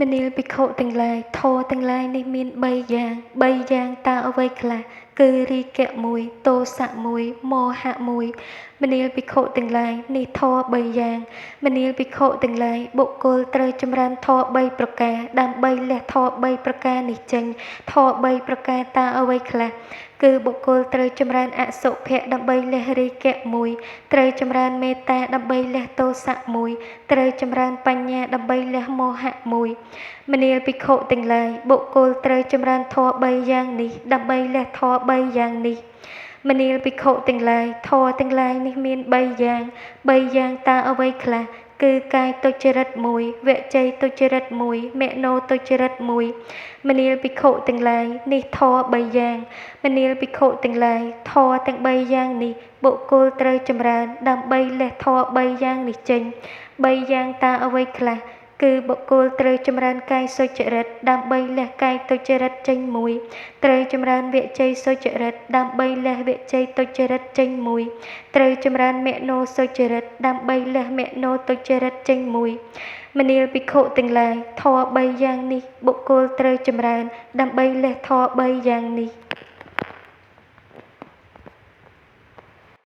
មនាលភិក្ខុទាំងឡាយធម៌ទាំងឡាយនេះមាន3យ៉ាងតើអ្វីខ្លះគឺរាគៈ1ទោសៈ1មោហៈ1មនាលភិក្ខុទាំងឡាយនេះធម៌3យ៉ាងមនាលភិក្ខុទាំងឡាយបុគ្គលត្រូវចម្រើនធម៌3ប្រការដើម្បីលះធម៌3ប្រការនេះចេញធម៌3ប្រការតើអ្វីខ្លះគឺបុគ្គលត្រូវចម្រើនអសុភៈដើម្បីលះរាគៈ1ត្រូវចម្រើនមេត្តាដើម្បីលះទោសៈ1ត្រូវចម្រើនបញ្ញាដើម្បីលះមោហៈ1មនាលភិក្ខុទាំងឡាយបុគ្គលត្រូវចម្រើនធម៌3យ៉ាងនេះដើម្បីលះធម៌3យ៉ាងនេះមនាលភិក្ខុទាំងឡាយធម៌ទាំងឡាយនេះមាន3យ៉ាងតើអ្វីខ្លះគឺកាយទុច្ចរិត1វចីទុច្ចរិត1មេណោទុច្ចរិត1មនាលភិក្ខុទាំងឡាយនេះធម៌3យ៉ាងមនាលភិក្ខុទាំងឡាយធម៌ទាំង3យ៉ាងនេះបុគ្គលត្រូវចម្រើនដើម្បីលះធម៌3យ៉ាងនេះចេញ3យ៉ាងតើអ្វីខ្លះគឺបុគ្គលត្រូវចម្រើនកាយសុចរិតដើម្បីលះកាយទុច្ចរិតចេញ1ត្រូវចម្រើនវចីសុចរិតដើម្បីលះវចីទុច្ចរិតចេញ1ត្រូវចម្រើនមេណោសុចរិតដើម្បីលះមេណោទុច្ចរិតចេញ1មនាលភិក្ខុទាំងឡាយធម៌3យ៉ាងនេះបុគ្គលត្រូវចម្រើនដើម្បីលះធម៌3យ៉ាងនេះ